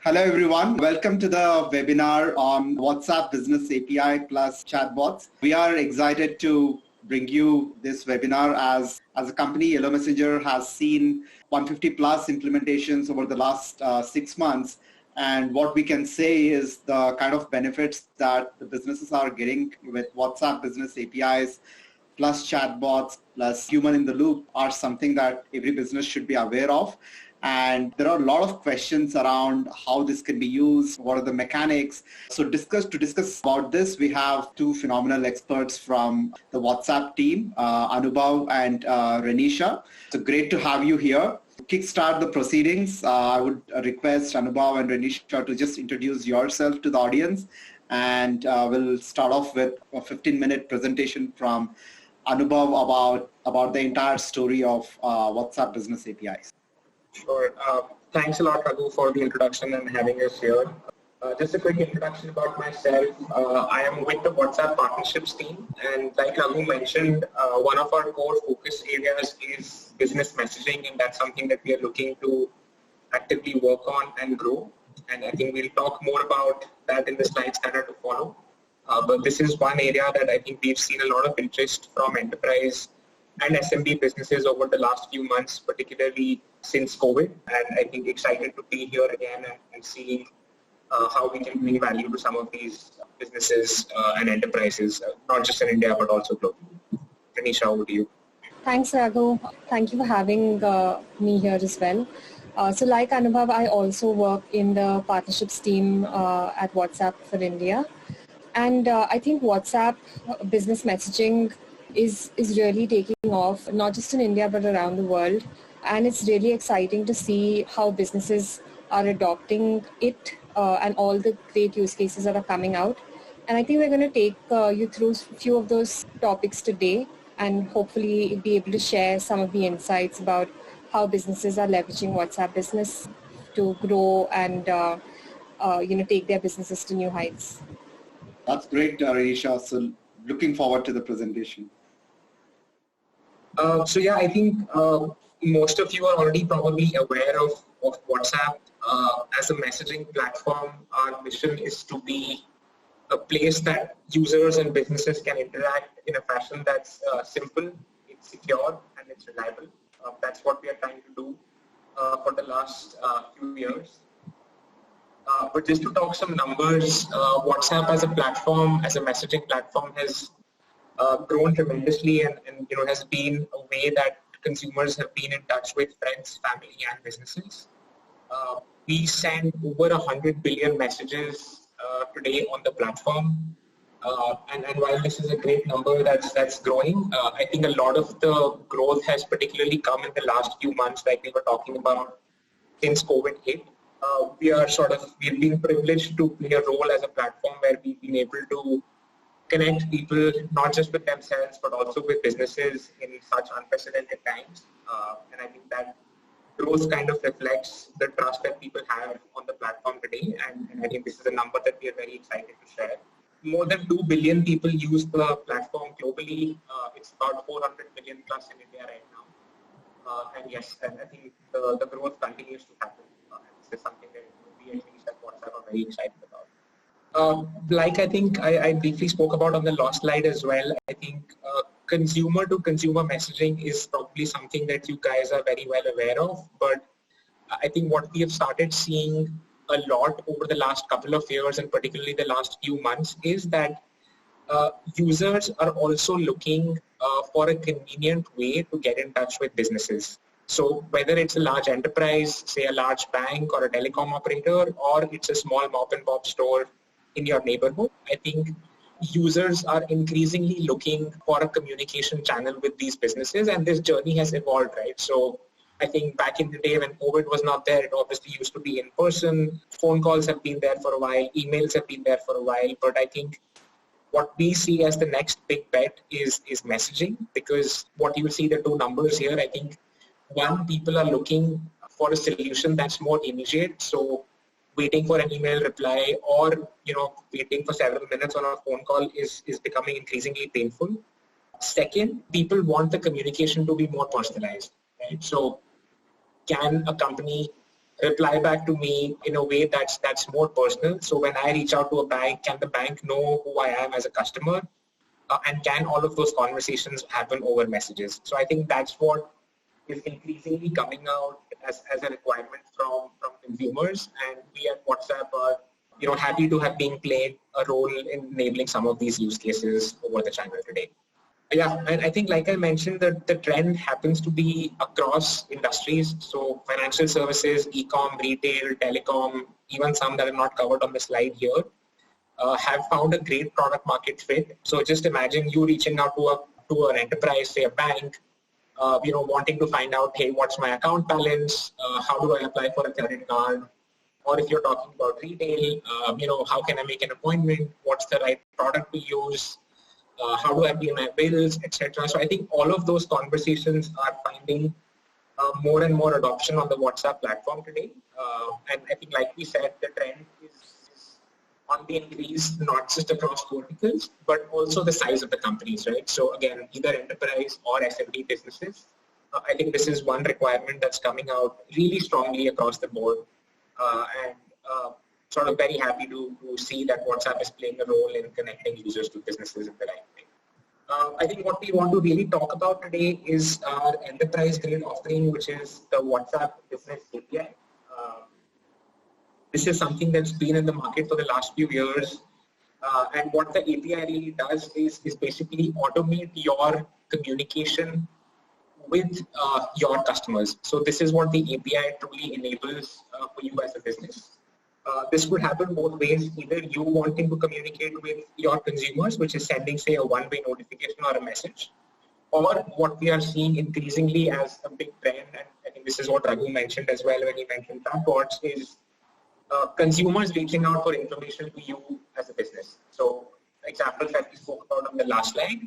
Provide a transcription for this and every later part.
Hello everyone. Welcome to the webinar on WhatsApp Business API plus chatbots. We are excited to bring you this webinar as a company. Yellow Messenger has seen 150 plus implementations over the last 6 months. And what we can say is the kind of benefits that the businesses are getting with WhatsApp Business APIs plus chatbots plus human in the loop are something that every business should be aware of. And there are a lot of questions around how this can be used, what are the mechanics. So to discuss about this, we have two phenomenal experts from the WhatsApp team, Anubhav and Renisha. So great to have you here. To kickstart the proceedings, I would request Anubhav and Renisha to just introduce yourself to the audience. And we'll start off with a 15-minute presentation from Anubhav about the entire story of WhatsApp Business APIs. Sure. Thanks a lot, Raghu, for the introduction and having us here. Just a quick introduction about myself. I am with the WhatsApp partnerships team, and like Raghu mentioned, one of our core focus areas is business messaging, and that's something that we are looking to actively work on and grow. And I think we'll talk more about that in the slides that are to follow. But this is one area that I think we've seen a lot of interest from enterprise and SMB businesses over the last few months, particularly since COVID. And I think excited to be here again and seeing how we can bring value to some of these businesses and enterprises, not just in India, but also globally. Renisha, over to you. Thanks, Raghu. Thank you for having me here as well. So like Anubhav, I also work in the partnerships team at WhatsApp for India. And I think WhatsApp business messaging is really taking off, not just in India, but around the world. And it's really exciting to see how businesses are adopting it and all the great use cases that are coming out. And I think we're going to take you through a few of those topics today and hopefully be able to share some of the insights about how businesses are leveraging WhatsApp business to grow and take their businesses to new heights. That's great, Renisha. So looking forward to the presentation. I think most of you are already probably aware of WhatsApp as a messaging platform. Our mission is to be a place that users and businesses can interact in a fashion that's simple, it's secure, and it's reliable. That's what we are trying to do for the last few years. But just to talk some numbers, WhatsApp as a platform, as a messaging platform, has grown tremendously and has been a way that consumers have been in touch with friends, family, and businesses. We send over 100 billion messages today on the platform. And while this is a great number that's growing, I think a lot of the growth has particularly come in the last few months, like we were talking about, since COVID hit. We've been privileged to play a role as a platform where we've been able to connect people not just with themselves but also with businesses in such unprecedented times. And I think that growth kind of reflects the trust that people have on the platform today. And I think this is a number that we are very excited to share. More than 2 billion people use the platform globally. It's about 400 million plus in India right now. And I think the growth continues to happen. This is something that we at least at WhatsApp are very excited about. Like I think I briefly spoke about on the last slide as well, I think consumer to consumer messaging is probably something that you guys are very well aware of. But I think what we have started seeing a lot over the last couple of years and particularly the last few months is that users are also looking for a convenient way to get in touch with businesses. So whether it's a large enterprise, say a large bank or a telecom operator, or it's a small mom and pop store in your neighborhood, I think users are increasingly looking for a communication channel with these businesses, and this journey has evolved, right? So I think back in the day when COVID was not there, it obviously used to be in person. Phone calls have been there for a while, emails have been there for a while, but I think what we see as the next big bet is messaging, because what you will see the two numbers here, I think one, people are looking for a solution that's more immediate. So waiting for an email reply or, waiting for several minutes on a phone call is becoming increasingly painful. Second, people want the communication to be more personalized, right? So can a company reply back to me in a way that's more personal. So when I reach out to a bank, can the bank know who I am as a customer? And can all of those conversations happen over messages? So I think that's what is increasingly coming out as a requirement from consumers, and we at WhatsApp are happy to have been played a role in enabling some of these use cases over the channel today. Yeah, and I think, like I mentioned, that the trend happens to be across industries. So financial services, e-com, retail, telecom, even some that are not covered on the slide here, have found a great product market fit. So just imagine you reaching out to an enterprise, say a bank, wanting to find out, hey, what's my account balance? How do I apply for a credit card? Or if you're talking about retail, how can I make an appointment? What's the right product to use? How do I pay my bills, etc. So I think all of those conversations are finding more and more adoption on the WhatsApp platform today. And I think, like we said, the trend is on the increase, not just across verticals, but also the size of the companies, right? So again, either enterprise or SMB businesses. I think this is one requirement that's coming out really strongly across the board. And sort of very happy to see that WhatsApp is playing a role in connecting users to businesses in the right way. I think what we want to really talk about today is our enterprise-grade offering, which is the WhatsApp Business API. This is something that's been in the market for the last few years. And what the API really does is basically automate your communication with your customers. So this is what the API truly enables for you as a business. This could happen both ways, either you wanting to communicate with your consumers, which is sending, say, a one-way notification or a message, or what we are seeing increasingly as a big trend, and I think this is what Raghu mentioned as well when he mentioned chatbots, is consumers reaching out for information to you as a business. So examples that we spoke about on the last slide,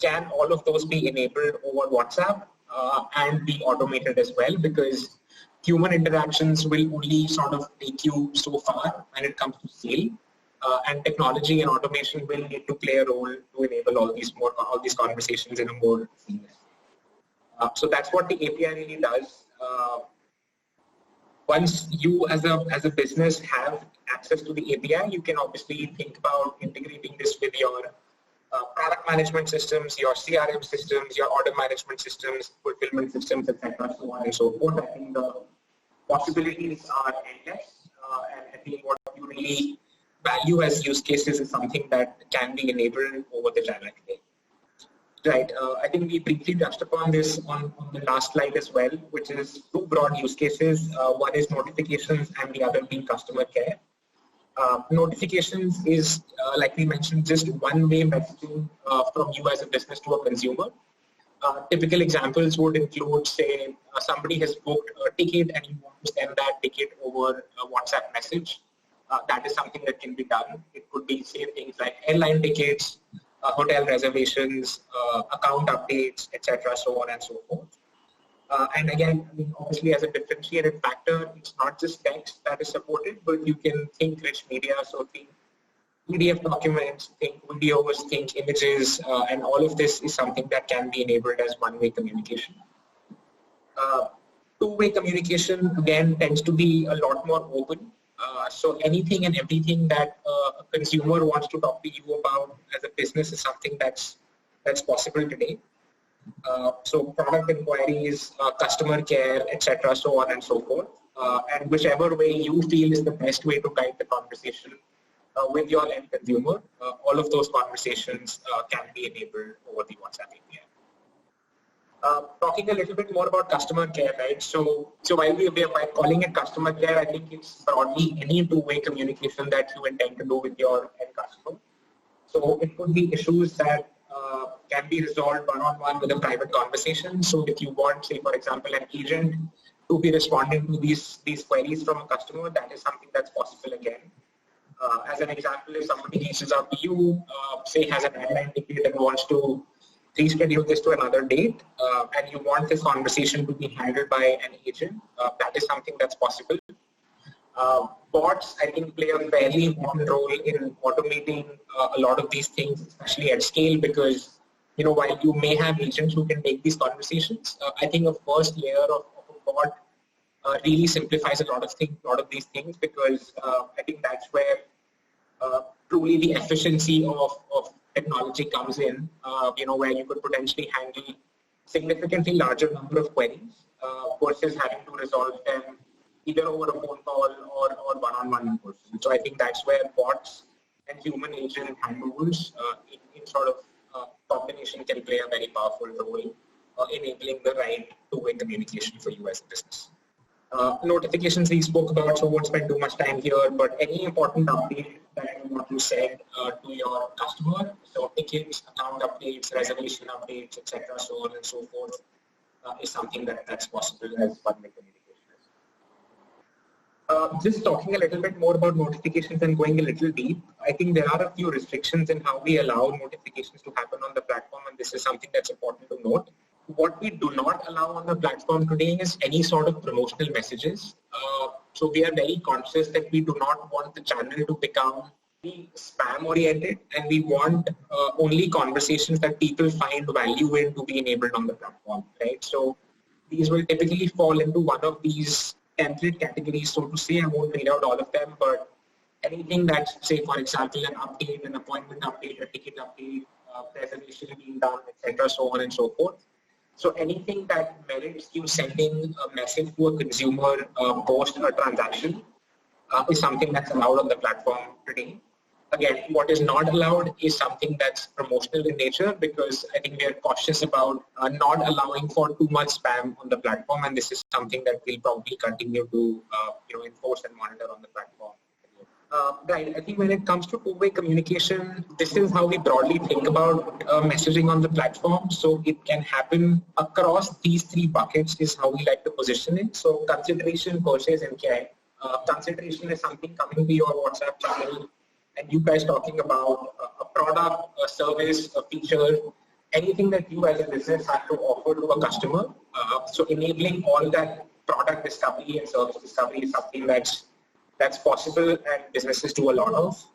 can all of those be enabled over WhatsApp and be automated as well, because human interactions will only sort of take you so far when it comes to sale, and technology and automation will need to play a role to enable all these conversations in a more seamless way. So that's what the API really does. Once you as a business have access to the API, you can obviously think about integrating this with your product management systems, your CRM systems, your order management systems, fulfillment systems, etc., so on and so forth. I think the possibilities are endless, and I think what you really value as use cases is something that can be enabled over the channel today. Right. I think we briefly touched upon this on the last slide as well, which is two broad use cases. One is notifications and the other being customer care. Notifications is, like we mentioned, just one-way messaging from you as a business to a consumer. Typical examples would include, say, somebody has booked a ticket and you want to send that ticket over a WhatsApp message. That is something that can be done. It could be, say, things like airline tickets, hotel reservations, account updates, etc., so on and so forth. And again, I mean, obviously as a differentiated factor, it's not just text that is supported, but you can think rich media, so think PDF documents, think videos, think images, and all of this is something that can be enabled as one-way communication. Two-way communication, again, tends to be a lot more open. So anything and everything that a consumer wants to talk to you about as a business is something that's possible today. So product inquiries, customer care, etc., so on and so forth. And whichever way you feel is the best way to guide the conversation with your end consumer, all of those conversations can be enabled over the WhatsApp API. Talking a little bit more about customer care, right? So while we are calling it customer care, I think it's broadly any two-way communication that you intend to do with your end customer. So it could be issues that can be resolved one-on-one with a private conversation. So if you want, say, for example, an agent to be responding to these queries from a customer, that is something that's possible again. As an example, if somebody reaches out to you, say has an airline ticket and wants to reschedule this to another date, and you want this conversation to be handled by an agent, that is something that's possible. Bots, I think, play a fairly important role in automating a lot of these things, especially at scale, because, you know, while you may have agents who can take these conversations, I think a first layer of a bot really simplifies a lot of these things, because I think that's where truly the efficiency of technology comes in, where you could potentially handle significantly larger number of queries versus having to resolve them either over a phone call or one-on-one in person. So I think that's where bots and human agent handovers in sort of combination can play a very powerful role, enabling the right two-way communication for you as a business. Notifications we spoke about, so won't spend too much time here, but any important update that you want to send to your customer, so tickets, account updates, reservation updates, etc., so on and so forth, is something that's possible as one-way communication. Just talking a little bit more about notifications and going a little deep, I think there are a few restrictions in how we allow notifications to happen on the platform, and this is something that's important to note. What we do not allow on the platform today is any sort of promotional messages. So we are very conscious that we do not want the channel to become spam oriented, and we want only conversations that people find value in to be enabled on the platform, right? So these will typically fall into one of these template categories, so to say. I won't read out all of them, but anything that's, say, for example, an update, an appointment update, a ticket update, reservation being done, etc., so on and so forth. So anything that merits you sending a message to a consumer post a transaction is something that's allowed on the platform today. Again, what is not allowed is something that's promotional in nature, because I think we are cautious about not allowing for too much spam on the platform, and this is something that we'll probably continue to enforce and monitor on the platform. Right. I think when it comes to two-way communication, this is how we broadly think about messaging on the platform. So it can happen across these three buckets is how we like to position it. So consideration, purchase, and care. Consideration is something coming to your WhatsApp channel and you guys talking about a product, a service, a feature, anything that you as a business have to offer to a customer. So enabling all that product discovery and service discovery is something that's possible and businesses do a lot of.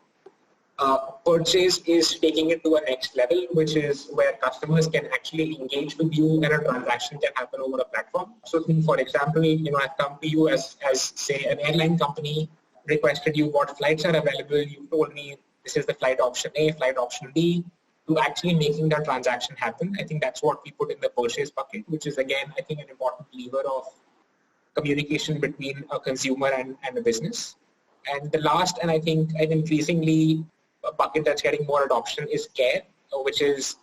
Purchase is taking it to a next level, which is where customers can actually engage with you and a transaction can happen over a platform. So for example, I've come to you as say an airline company, requested you what flights are available, you told me this is the flight option A, flight option B, to actually making that transaction happen. I think that's what we put in the purchase bucket, which is again, I think an important lever of communication between a consumer and a business. And the last, and I think an increasingly a bucket that's getting more adoption is care, which is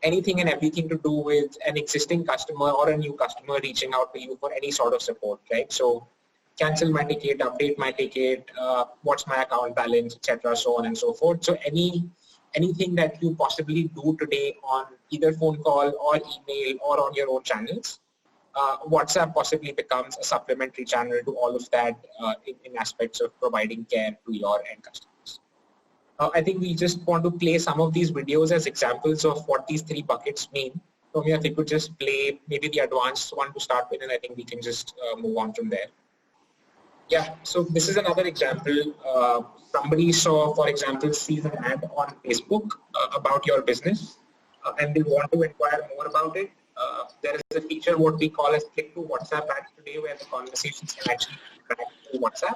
anything and everything to do with an existing customer or a new customer reaching out to you for any sort of support, right? So cancel my ticket, update my ticket, what's my account balance, etc., so on and so forth. So anything that you possibly do today on either phone call or email or on your own channels, WhatsApp possibly becomes a supplementary channel to all of that in aspects of providing care to your end customers. I think we just want to play some of these videos as examples of what these three buckets mean. So if you could just play maybe the advanced one to start with, and I think we can just move on from there. Yeah, so this is another example. Somebody saw, for example, sees an ad on Facebook about your business and they want to inquire more about it. There is a feature what we call as click to WhatsApp ads today, where the conversations can actually back to WhatsApp.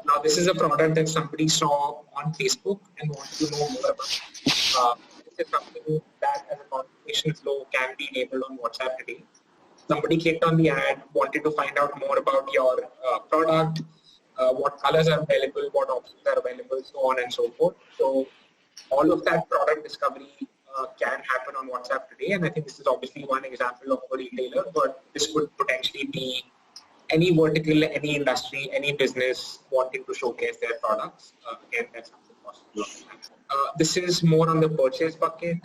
Now this is a product that somebody saw on Facebook and wanted to know more about. This is something that as a conversation flow can be enabled on WhatsApp today. Somebody clicked on the ad, wanted to find out more about your product, what colors are available, what options are available, so on and so forth. So all of that product discovery can happen on WhatsApp today, and I think this is obviously one example of a retailer, but this could potentially be any vertical, any industry, any business wanting to showcase their products. Again, that's something possible. This is more on the purchase bucket.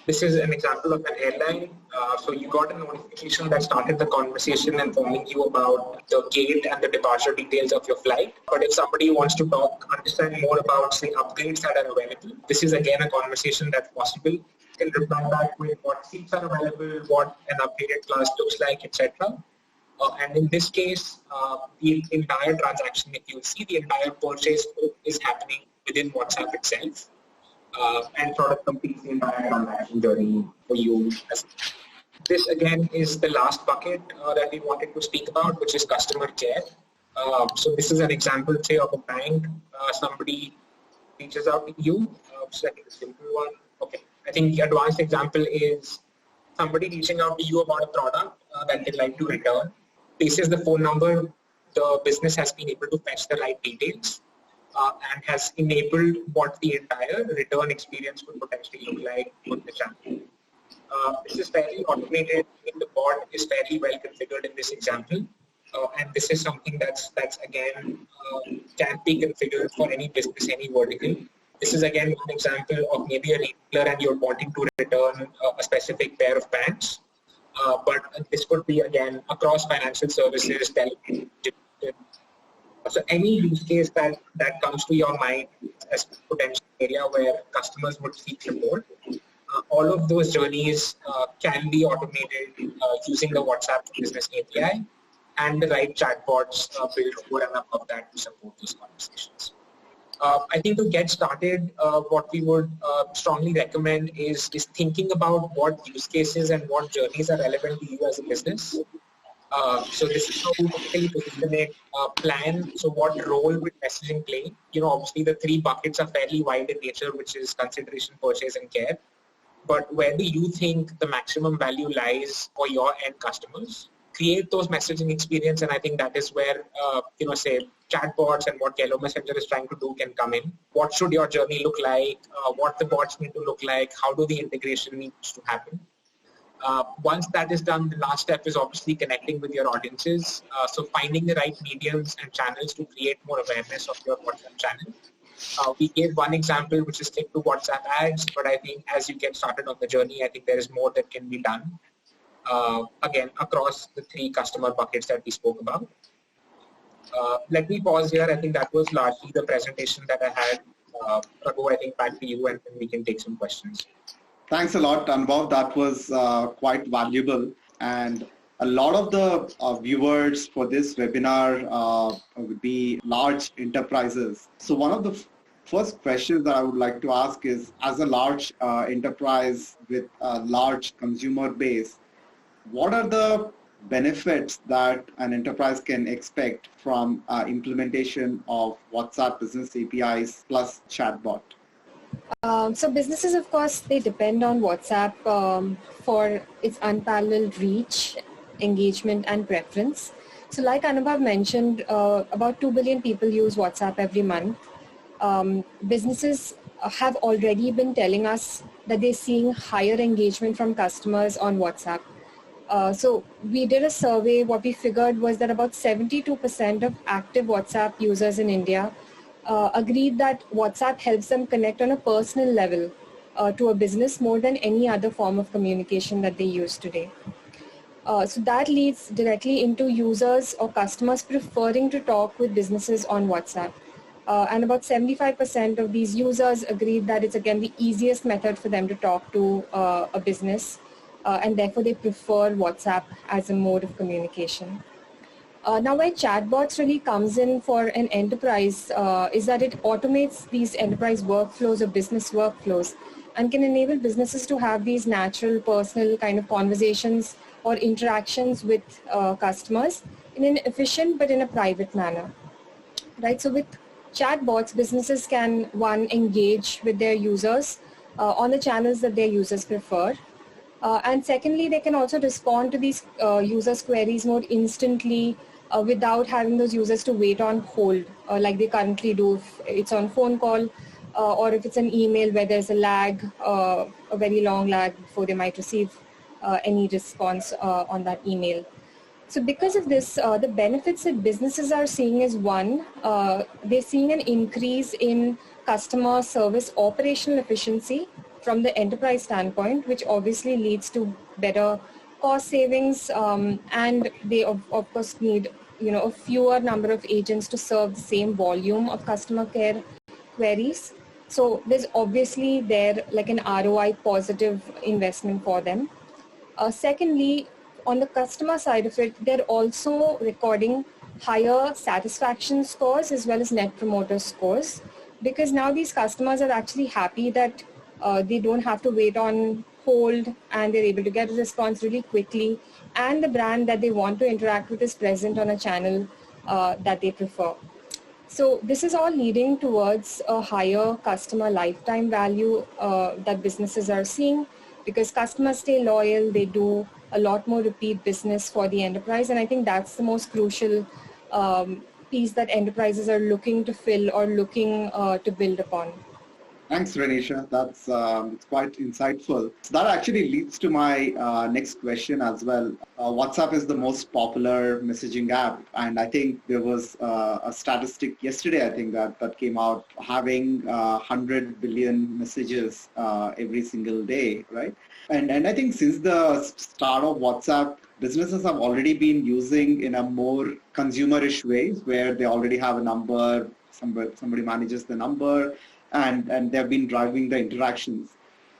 This is an example of an airline. So you got a notification that started the conversation informing you about the gate and the departure details of your flight. But if somebody wants to understand more about, say, upgrades that are available, this is again a conversation that's possible. You can reply back with what seats are available, what an updated class looks like, etc. And in this case, the entire transaction, if you see, the entire purchase is happening within WhatsApp itself. And sort of completes the entire transaction journey for you. This again is the last bucket that we wanted to speak about, which is customer care. So this is an example, say, of a bank. Somebody reaches out to you. So I think a simple one. Okay, I think the advanced example is somebody reaching out to you about a product that they'd like to return. This is the phone number. The business has been able to fetch the right details and has enabled what the entire return experience could potentially look like on the channel. This is fairly automated. The bot is fairly well configured in this example. And this is something that's again can be configured for any business, any vertical. This is again an example of maybe a retailer and you're wanting to return a specific pair of pants. But this could be again across financial services, telecom. So any use case that comes to your mind as a potential area where customers would seek support, all of those journeys can be automated using the WhatsApp Business API and the right chatbots built over and above that to support those conversations. I think to get started, what we would strongly recommend is thinking about what use cases and what journeys are relevant to you as a business. So this is how we typically position it, plan. So what role will messaging play? Obviously the three buckets are fairly wide in nature, which is consideration, purchase, and care. But where do you think the maximum value lies for your end customers? Create those messaging experience, and I think that is where, say chatbots and what Yellow Messenger is trying to do can come in. What should your journey look like? What the bots need to look like? How do the integration needs to happen? Once that is done, the last step is obviously connecting with your audiences. So finding the right mediums and channels to create more awareness of your WhatsApp channel. We gave one example, which is click to WhatsApp ads, but I think as you get started on the journey, I think there is more that can be done. Again, across the three customer buckets that we spoke about. Let me pause here. I think that was largely the presentation that I had. Raghu, I think back to you and we can take some questions. Thanks a lot, Anubhav. That was quite valuable. And a lot of the viewers for this webinar would be large enterprises. So one of the first questions that I would like to ask is, as a large enterprise with a large consumer base, what are the benefits that an enterprise can expect from implementation of WhatsApp Business APIs plus chatbot? So businesses, of course, they depend on WhatsApp for its unparalleled reach, engagement, and preference. So like Anubhav mentioned, about 2 billion people use WhatsApp every month. Businesses have already been telling us that they're seeing higher engagement from customers on WhatsApp. So we did a survey. What we figured was that about 72% of active WhatsApp users in India agreed that WhatsApp helps them connect on a personal level to a business more than any other form of communication that they use today. So that leads directly into users or customers preferring to talk with businesses on WhatsApp. And about 75% of these users agreed that it's again the easiest method for them to talk to a business. And therefore they prefer WhatsApp as a mode of communication. Now where chatbots really comes in for an enterprise is that it automates these enterprise workflows or business workflows and can enable businesses to have these natural personal kind of conversations or interactions with customers in an efficient but in a private manner. Right? So with chatbots, businesses can, one, engage with their users on the channels that their users prefer. And secondly, they can also respond to these users' queries more instantly without having those users to wait on hold like they currently do if it's on phone call or if it's an email where there's a lag, a very long lag before they might receive any response on that email. So because of this, the benefits that businesses are seeing is one, they're seeing an increase in customer service operational efficiency from the enterprise standpoint, which obviously leads to better cost savings, and they of course need a fewer number of agents to serve the same volume of customer care queries. So there's obviously there like an ROI positive investment for them. Secondly, on the customer side of it, they're also recording higher satisfaction scores as well as net promoter scores, because now these customers are actually happy that they don't have to wait on hold and they're able to get a response really quickly, and the brand that they want to interact with is present on a channel that they prefer. So this is all leading towards a higher customer lifetime value that businesses are seeing, because customers stay loyal, they do a lot more repeat business for the enterprise, and I think that's the most crucial piece that enterprises are looking to fill or looking to build upon. Thanks, Renisha. That's it's quite insightful. So that actually leads to my next question as well. WhatsApp is the most popular messaging app, and I think there was a statistic yesterday, I think, that came out, having 100 billion messages every single day, right? And I think since the start of WhatsApp, businesses have already been using in a more consumerish way, where they already have a number, somebody manages the number, and they've been driving the interactions.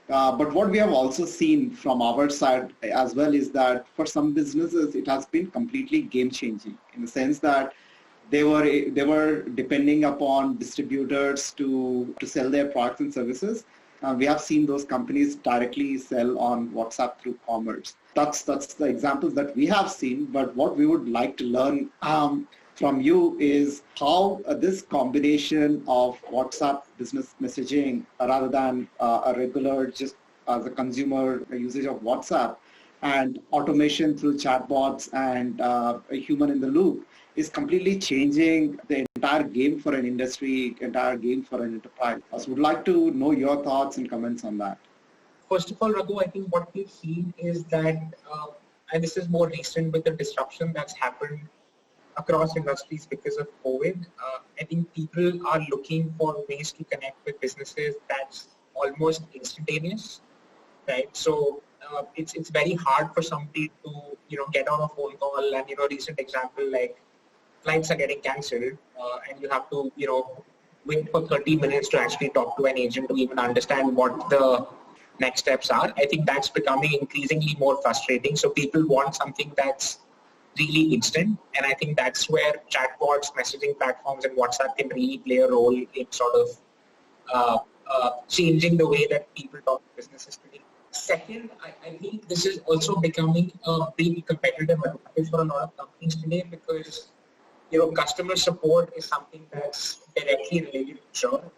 But what we have also seen from our side as well is that for some businesses, it has been completely game changing, in the sense that they were depending upon distributors to sell their products and services. We have seen those companies directly sell on WhatsApp through commerce. That's the examples that we have seen. But what we would like to learn from you is how this combination of WhatsApp business messaging, rather than a regular just as a consumer usage of WhatsApp, and automation through chatbots and a human in the loop, is completely changing the entire game for an industry, entire game for an enterprise. So would like to know your thoughts and comments on that. First of all, Raghu, I think what we've seen is that, and this is more recent with the disruption that's happened across industries because of COVID, I think people are looking for ways to connect with businesses that's almost instantaneous, right? So it's very hard for somebody to get on a phone call, and recent example, like flights are getting cancelled, and you have to wait for 30 minutes to actually talk to an agent to even understand what the next steps are. I think that's becoming increasingly more frustrating. So people want something that's really instant, and I think that's where chatbots, messaging platforms, and WhatsApp can really play a role in sort of changing the way that people talk to businesses today. Second, I think this is also becoming a big competitive advantage for a lot of companies today, because customer support is something that's directly related to churn.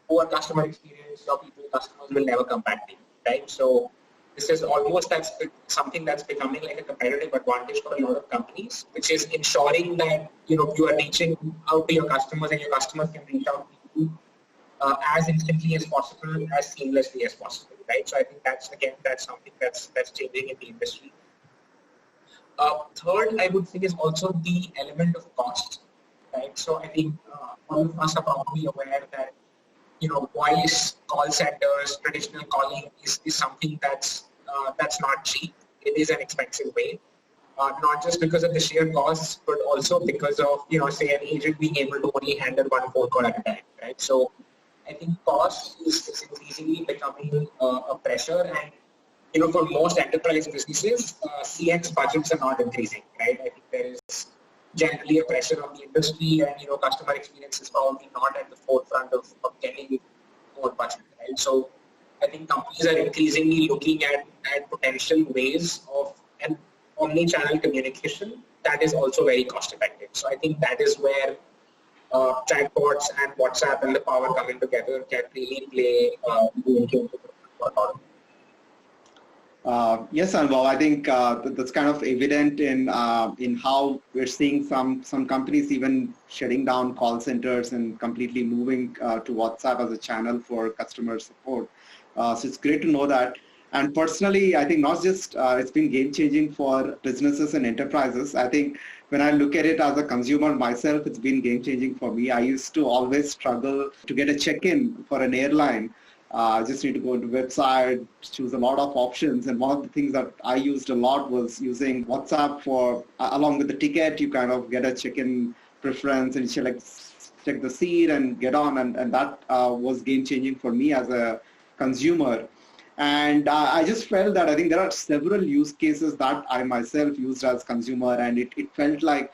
Poor customer experience, your people, customers will never come back to you, right? So this is almost something that's becoming like a competitive advantage for a lot of companies, which is ensuring that you are reaching out to your customers, and your customers can reach out to you as instantly as possible, as seamlessly as possible, right? So I think that's something that's changing in the industry. Third, I would say, is also the element of cost, right? So I think all of us are probably aware that voice call centers, traditional calling is something that's not cheap. It is an expensive way, not just because of the sheer costs, but also because of say an agent being able to only handle one phone call at a time, right? So I think cost is increasingly becoming a pressure, and for most enterprise businesses, CX budgets are not increasing, right? I think there is generally a pressure on the industry, and customer experience is probably not at the forefront of getting more budget, right? So I think companies are increasingly looking at potential ways of an omni-channel communication that is also very cost effective. So I think that is where chatbots and WhatsApp and the power coming together can really play Yes, Anubhav, I think that's kind of evident in how we're seeing some companies even shutting down call centers and completely moving to WhatsApp as a channel for customer support. So it's great to know that. And personally, I think not just it's been game changing for businesses and enterprises. I think when I look at it as a consumer myself, it's been game changing for me. I used to always struggle to get a check-in for an airline. Just need to go to the website, choose a lot of options. And one of the things that I used a lot was using WhatsApp for, along with the ticket, you kind of get a check-in preference and you check the seat and get on. And that was game changing for me as a consumer. And I just felt that I think there are several use cases that I myself used as consumer, and it felt like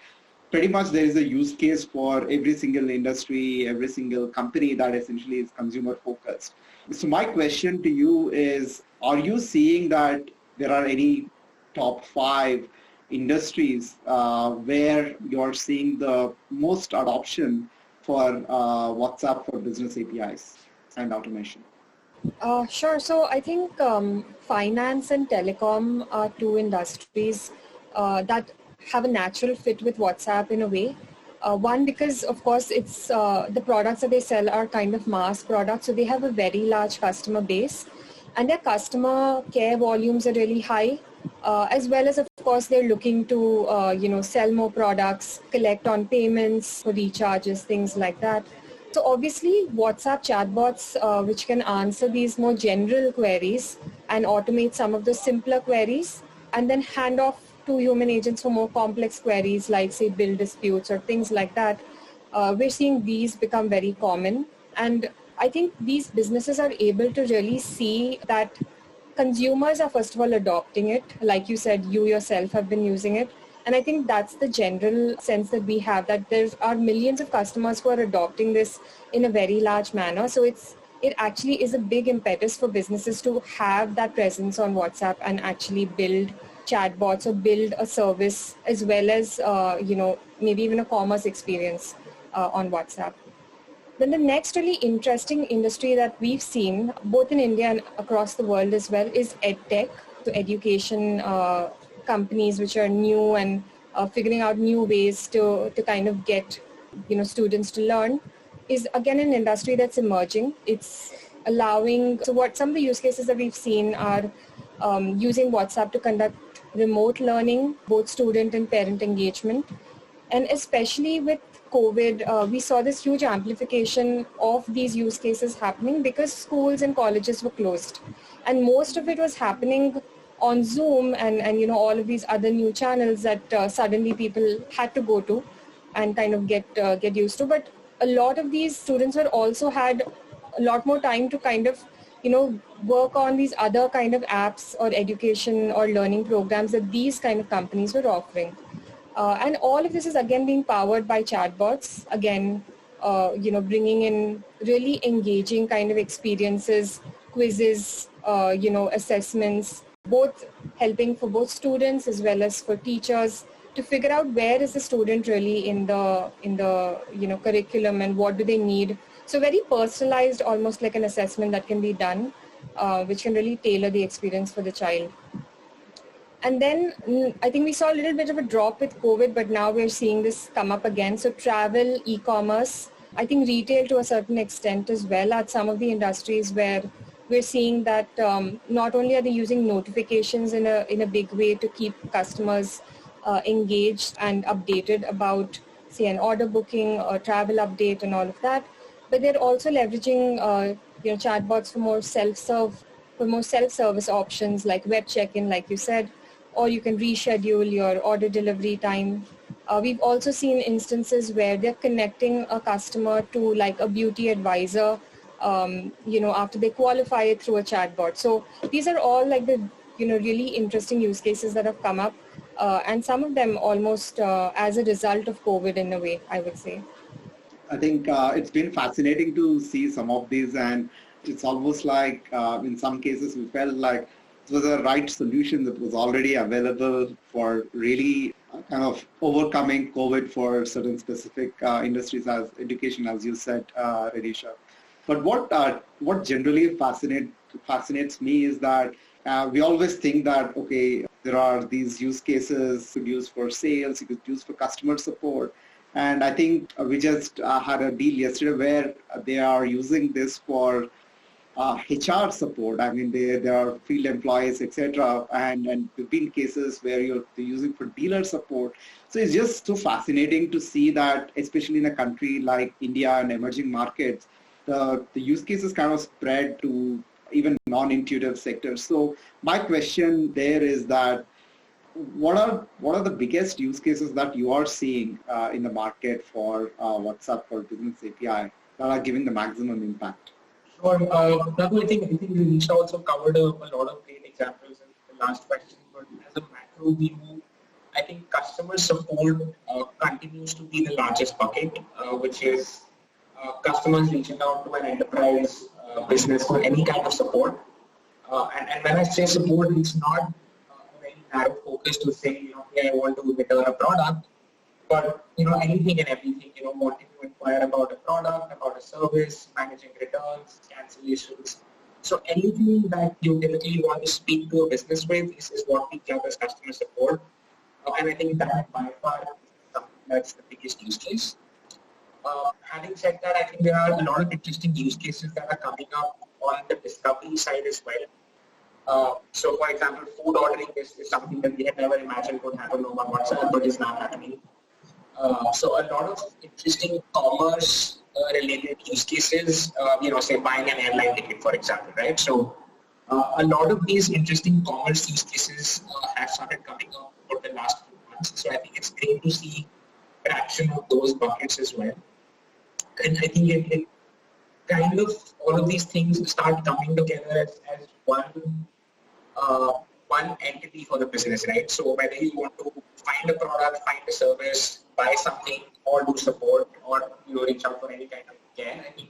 pretty much there is a use case for every single industry, every single company that essentially is consumer focused. So my question to you is, are you seeing that there are any top 5 industries where you're seeing the most adoption for WhatsApp for Business APIs and automation? Sure. So I think finance and telecom are two industries that have a natural fit with WhatsApp in a way. One, because of course it's the products that they sell are kind of mass products, so they have a very large customer base, and their customer care volumes are really high, as well as of course they're looking to sell more products, collect on payments for recharges, things like that. So obviously WhatsApp chatbots, which can answer these more general queries and automate some of the simpler queries, and then hand off to human agents for more complex queries like say bill disputes or things like that. We're seeing these become very common. And I think these businesses are able to really see that consumers are first of all adopting it. Like you said, you yourself have been using it. And I think that's the general sense that we have, that there are millions of customers who are adopting this in a very large manner. So it actually is a big impetus for businesses to have that presence on WhatsApp and actually build chatbots or build a service as well as, maybe even a commerce experience on WhatsApp. Then the next really interesting industry that we've seen, both in India and across the world as well, is EdTech, so education companies which are new and figuring out new ways to kind of get students to learn, is again an industry that's emerging. It's allowing, so what some of the use cases that we've seen are using WhatsApp to conduct remote learning, both student and parent engagement. And especially with COVID, we saw this huge amplification of these use cases happening because schools and colleges were closed. And most of it was happening on Zoom and all of these other new channels that suddenly people had to go to and kind of get used to. But a lot of these students were also had a lot more time to kind of work on these other kind of apps or education or learning programs that these kind of companies were offering. And all of this is again being powered by chatbots, again, bringing in really engaging kind of experiences, quizzes, assessments, both helping for both students as well as for teachers to figure out where is the student really in the curriculum and what do they need. So very personalized, almost like an assessment that can be done, which can really tailor the experience for the child. And then I think we saw a little bit of a drop with COVID, but now we're seeing this come up again. So travel, e-commerce, I think retail to a certain extent as well are some of the industries where we're seeing that not only are they using notifications in a big way to keep customers engaged and updated about, say, an order booking or travel update and all of that, but they're also leveraging chatbots for more self-service options like web check-in, like you said, or you can reschedule your order delivery time. We've also seen instances where they're connecting a customer to like a beauty advisor, after they qualify it through a chatbot. So these are all like the, really interesting use cases that have come up, and some of them almost as a result of COVID in a way, I would say. I think it's been fascinating to see some of these, and it's almost like in some cases we felt like it was a right solution that was already available for really kind of overcoming COVID for certain specific industries as education, as you said, Radisha. But what generally fascinates me is that we always think that, okay, there are these use cases you could use for sales, you could use for customer support. And I think we just had a deal yesterday where they are using this for HR support. I mean, they are field employees, etc. And there have been cases where they're using for dealer support. So it's just so fascinating to see that, especially in a country like India and emerging markets, the use cases kind of spread to even non-intuitive sectors. So my question there is that, what are the biggest use cases that you are seeing in the market for WhatsApp for Business API that are giving the maximum impact? Sure. Raghu, I think Radisha also covered a lot of great examples in the last question. But as a macro view, I think customer support continues to be the largest bucket, which is customers reaching out to an enterprise business for any kind of support. And when I say support, it's not a very narrow focus to say, hey, I want to return a product, but anything and everything, wanting to inquire about a product, about a service, managing returns, cancellations. So anything that you typically want to speak to a business with is what we club as customer support. And I think that by far is something that's the biggest use case. Having said that, I think there are a lot of interesting use cases that are coming up on the discovery side as well. So for example, food ordering is something that we had never imagined would happen over WhatsApp, but is now happening. So a lot of interesting commerce related use cases, say buying an airline ticket, for example, right? So a lot of these interesting commerce use cases have started coming up over the last few months. So I think it's great to see traction of those buckets as well. And I think it kind of, all of these things start coming together as one entity for the business, right? So whether you want to find a product, find a service, buy something, or do support, or reach out for any kind of care, I think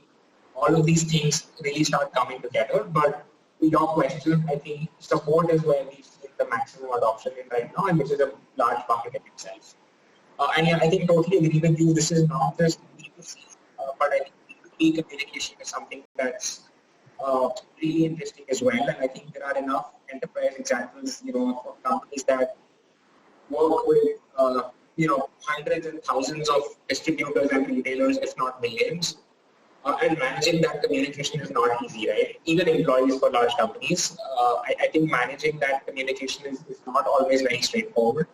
all of these things really start coming together. But to your question, I think support is where we see the maximum adoption in right now, and which is a large bucket in itself. And yeah, I think totally agree with you. This is not just B2C, but I think B2B communication is something that's really interesting as well. And I think there are enough enterprise examples, of companies that work with, hundreds and thousands of distributors and retailers, if not millions. And managing that communication is not easy, right? Even employees for large companies, I think managing that communication is not always very straightforward.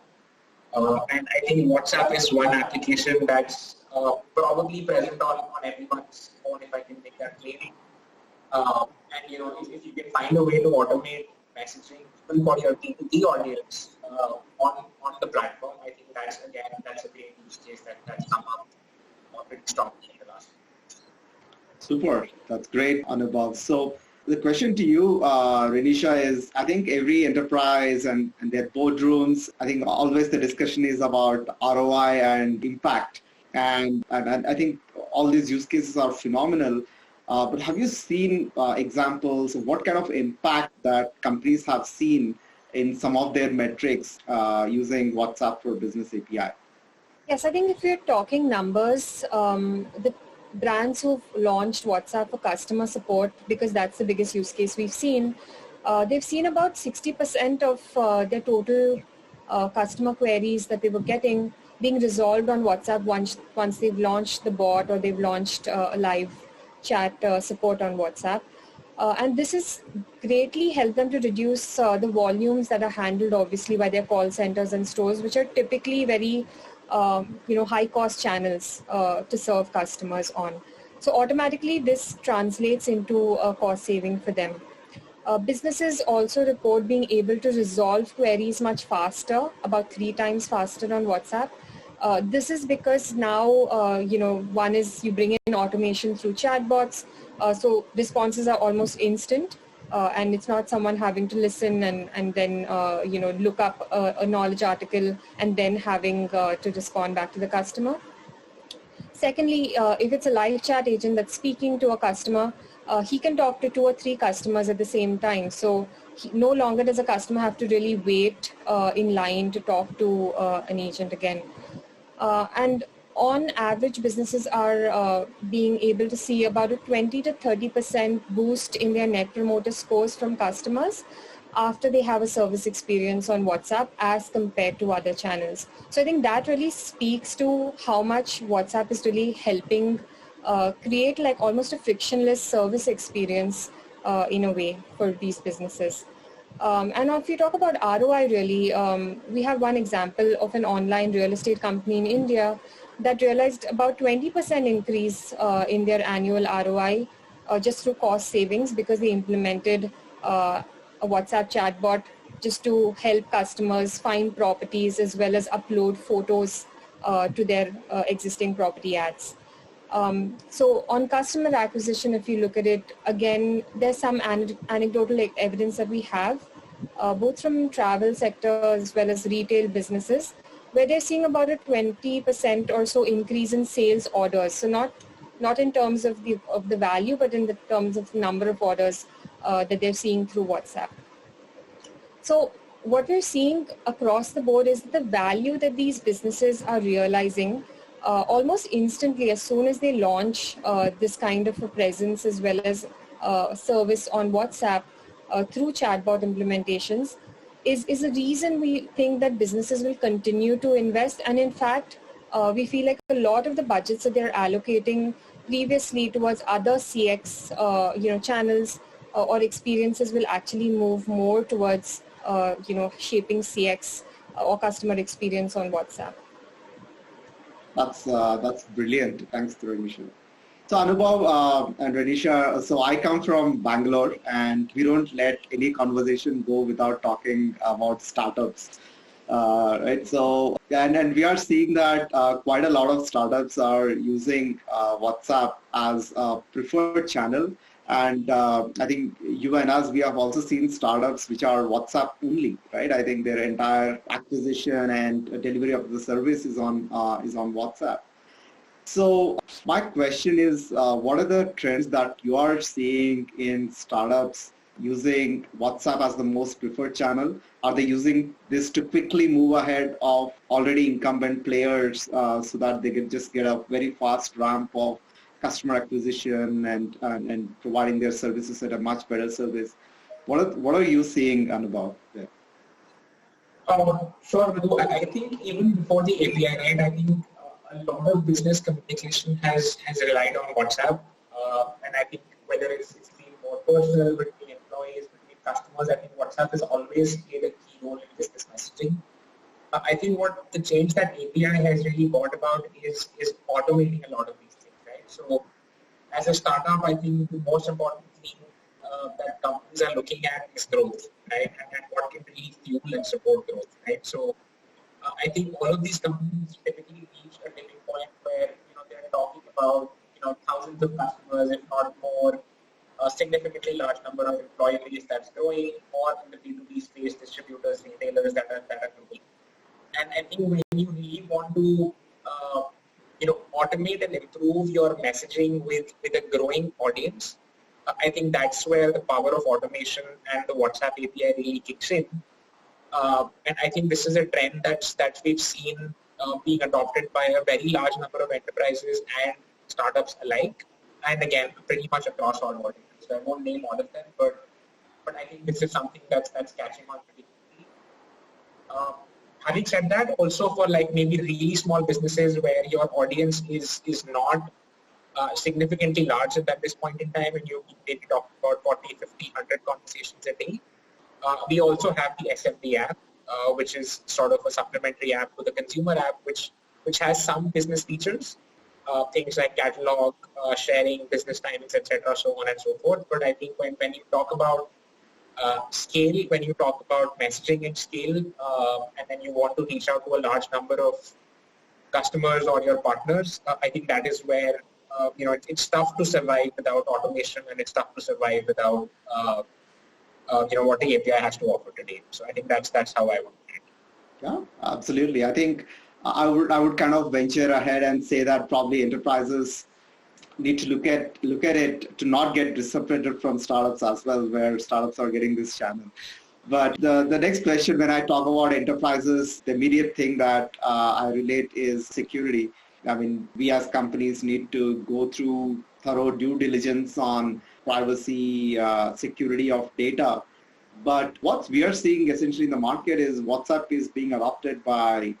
And I think WhatsApp is one application that's probably present on everyone's phone, if I can make that claim. And if you can find a way to automate messaging even for your B2B audience on the platform, I think that's a great use case that's come up pretty strongly in the last year. Super, that's great, Anubhav. So the question to you, Renisha, is I think every enterprise and their boardrooms, I think always the discussion is about ROI and impact. And I think all these use cases are phenomenal. But have you seen examples of what kind of impact that companies have seen in some of their metrics using WhatsApp for Business API? Yes, I think if we're talking numbers, the brands who've launched WhatsApp for customer support, because that's the biggest use case we've seen, they've seen about 60% of their total customer queries that they were getting being resolved on WhatsApp once they've launched the bot or they've launched a live chat support on WhatsApp. And this has greatly helped them to reduce the volumes that are handled obviously by their call centers and stores, which are typically very high cost channels to serve customers on. So automatically this translates into a cost saving for them. Businesses also report being able to resolve queries much faster, about 3 times faster on WhatsApp. This is because now, one is you bring in automation through chatbots, so responses are almost instant, and it's not someone having to listen and then, look up a knowledge article and then having to respond back to the customer. Secondly, if it's a live chat agent that's speaking to a customer, he can talk to 2 or 3 customers at the same time. So no longer does a customer have to really wait in line to talk to an agent again. And on average, businesses are being able to see about a 20 to 30% boost in their net promoter scores from customers after they have a service experience on WhatsApp as compared to other channels. So I think that really speaks to how much WhatsApp is really helping create like almost a frictionless service experience in a way for these businesses. And if you talk about ROI really, we have one example of an online real estate company in India that realized about 20% increase in their annual ROI just through cost savings because they implemented a WhatsApp chatbot just to help customers find properties as well as upload photos to their existing property ads. So on customer acquisition, if you look at it, again, there's some anecdotal evidence that we have, both from travel sector as well as retail businesses, where they're seeing about a 20% or so increase in sales orders. So not in terms of the value, but in the terms of the number of orders that they're seeing through WhatsApp. So what we're seeing across the board is the value that these businesses are realizing almost instantly as soon as they launch this kind of a presence, as well as service on WhatsApp through chatbot implementations, is a reason we think that businesses will continue to invest. And in fact, we feel like a lot of the budgets that they're allocating previously towards other CX channels or experiences will actually move more towards shaping CX or customer experience on WhatsApp. That's brilliant. Thanks, Renisha. So Anubhav and Renisha, so I come from Bangalore, and we don't let any conversation go without talking about startups, right? So and we are seeing that quite a lot of startups are using WhatsApp as a preferred channel. And I think you and us, we have also seen startups which are WhatsApp only, right? I think their entire acquisition and delivery of the service is on WhatsApp. So my question is, what are the trends that you are seeing in startups using WhatsApp as the most preferred channel? Are they using this to quickly move ahead of already incumbent players so that they can just get a very fast ramp of customer acquisition and providing their services at a much better service? What are you seeing, Anubhav? Yeah. Sure, Madhu. I think even before the API, right, I think a lot of business communication has relied on WhatsApp. And I think whether it's been more personal between employees, between customers, I think WhatsApp has always played a key role in business messaging. I think what the change that API has really brought about is automating a lot of these things, right? So as a startup, I think the most important thing that companies are looking at is growth, right? And what can really fuel and support growth, right? So I think all of these companies typically reach a tipping point where they're talking about thousands of customers, if not more, a significantly large number of employee base that's growing, or in the B2B space, distributors, retailers that are growing. And I think when you really want to automate and improve your messaging with a growing audience, I think that's where the power of automation and the WhatsApp API really kicks in. And I think this is a trend that we've seen being adopted by a very large number of enterprises and startups alike, and again, pretty much across all audiences. So I won't name all of them, but I think this is something that's catching on pretty quickly. Having said that, also for like maybe really small businesses where your audience is not significantly larger at this point in time, and you maybe talk about 40, 50, 100 conversations a day, we also have the SMB app, which is sort of a supplementary app to the consumer app, which has some business features, things like catalog, sharing, business timings, etc., so on and so forth. But I think when you talk about scale, when you talk about messaging and scale, and then you want to reach out to a large number of customers or your partners, I think that is where it's tough to survive without automation, and it's tough to survive without what the API has to offer today. So I think that's how I would put it. Yeah, absolutely. I think I would kind of venture ahead and say that probably enterprises need to look at it to not get disrupted from startups as well, where startups are getting this channel. But the next question, when I talk about enterprises, the immediate thing that I relate is security. I mean, we as companies need to go through thorough due diligence on privacy, security of data. But what we are seeing essentially in the market is WhatsApp is being adopted by,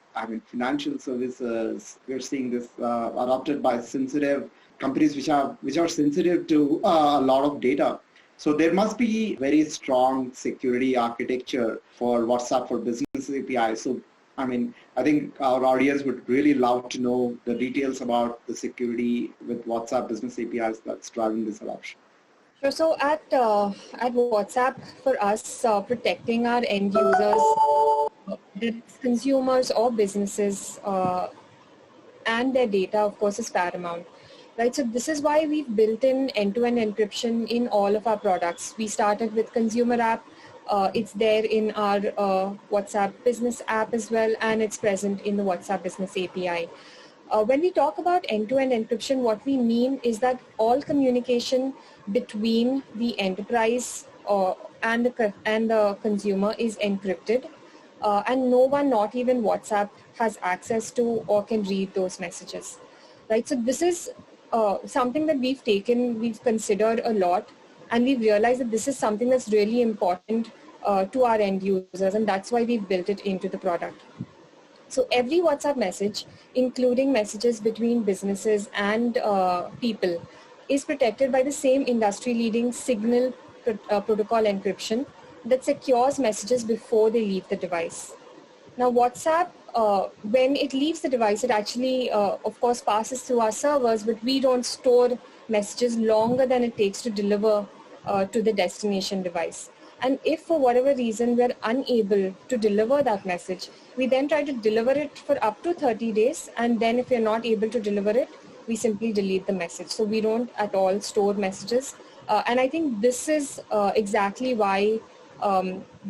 financial services. We're seeing this adopted by sensitive companies which are sensitive to a lot of data. So there must be very strong security architecture for WhatsApp for Business API. So, I think our audience would really love to know the details about the security with WhatsApp Business APIs that's driving this adoption. Sure. So at WhatsApp, for us, protecting our end users, consumers or businesses, and their data, of course, is paramount. Right, so this is why we've built in end-to-end encryption in all of our products. We started with consumer app, It's there in our WhatsApp Business app as well, and it's present in the WhatsApp Business API. When we talk about end-to-end encryption, what we mean is that all communication between the enterprise and the consumer is encrypted, and no one, not even WhatsApp, has access to or can read those messages. Right? So this is something that we've considered a lot, and we've realized that this is something that's really important to our end users, and that's why we've built it into the product. So every WhatsApp message, including messages between businesses and people, is protected by the same industry-leading Signal protocol encryption that secures messages before they leave the device. Now, WhatsApp, when it leaves the device, it actually, of course, passes through our servers, but we don't store messages longer than it takes to deliver to the destination device. And if for whatever reason we're unable to deliver that message, we then try to deliver it for up to 30 days. And then if we're not able to deliver it, we simply delete the message. So we don't at all store messages. And I think this is exactly why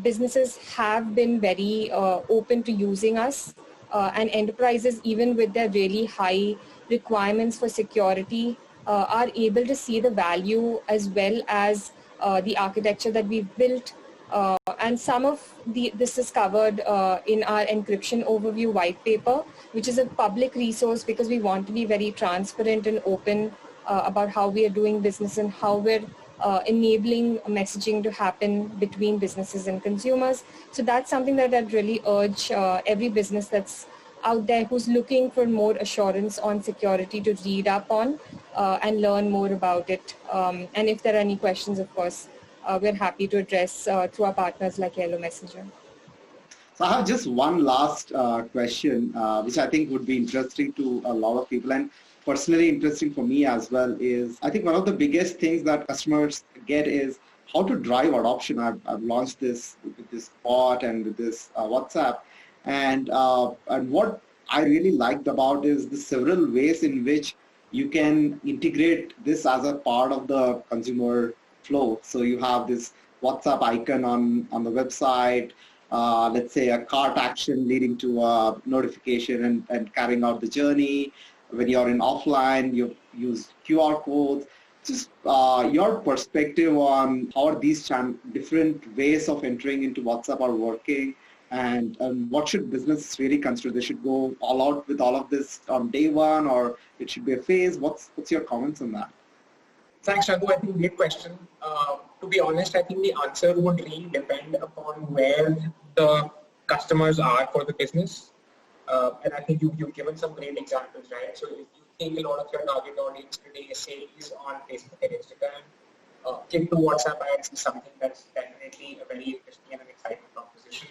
businesses have been very open to using us, and enterprises, even with their really high requirements for security, are able to see the value as well as the architecture that we've built. And some of this is covered in our encryption overview white paper, which is a public resource because we want to be very transparent and open about how we are doing business and how we're enabling messaging to happen between businesses and consumers. So that's something that I'd really urge every business that's out there who's looking for more assurance on security to read up on and learn more about it. And if there are any questions, of course, we're happy to address through our partners like Yellow Messenger. So I have just one last question, which I think would be interesting to a lot of people, and personally interesting for me as well, is I think one of the biggest things that customers get is how to drive adoption. I've launched this with this bot and with this WhatsApp, and what I really liked about is the several ways in which you can integrate this as a part of the consumer flow. So you have this WhatsApp icon on the website, let's say a cart action leading to a notification and carrying out the journey. When you're in offline, you use QR codes. Just your perspective on how are these different ways of entering into WhatsApp are working, and what should businesses really consider? They should go all out with all of this on day one, or it should be a phase. What's your comments on that? Thanks, Raghu. I think great question. To be honest, I think the answer would really depend upon where the customers are for the business. And I think you've given some great examples, right? So if you take a lot of your target audience today, say, is on Facebook and Instagram, into WhatsApp ads is something that's definitely a very interesting and an exciting proposition.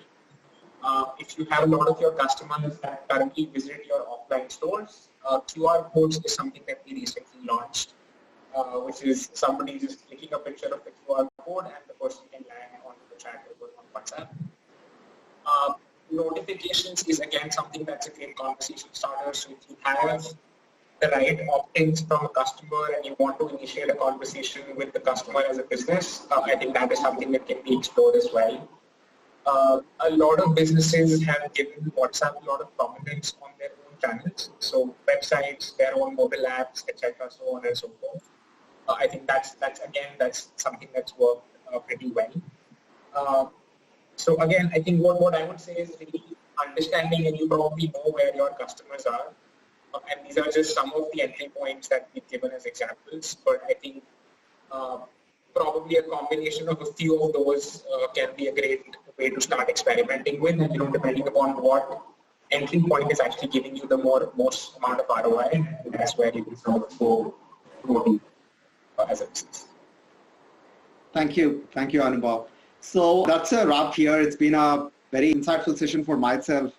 If you have a lot of your customers that currently visit your offline stores, QR codes is something that we recently launched, which is somebody just clicking a picture of the QR code and the person can land on the chat over on WhatsApp. Notifications is again something that's a great conversation starter. So if you have the right opt-ins from a customer and you want to initiate a conversation with the customer as a business, I think that is something that can be explored as well. A lot of businesses have given WhatsApp a lot of prominence on their own channels, so websites, their own mobile apps, etc., so on and so forth. I think that's something that's worked pretty well. So again, I think what I would say is really understanding, and you probably know where your customers are. And these are just some of the entry points that we've given as examples. But I think probably a combination of a few of those can be a great way to start experimenting with. And depending upon what entry point is actually giving you the most amount of ROI, that's where you can sort of go as a business. Thank you, Anubhav. So that's a wrap here. It's been a very insightful session for myself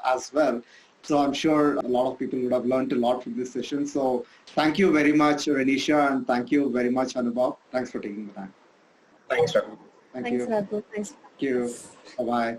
as well. So I'm sure a lot of people would have learned a lot from this session. So thank you very much, Renisha, and thank you very much, Anubhav. Thanks for taking the time. Thanks, Raghu. Thanks, Raghu. Thanks. Thank you. Bye-bye.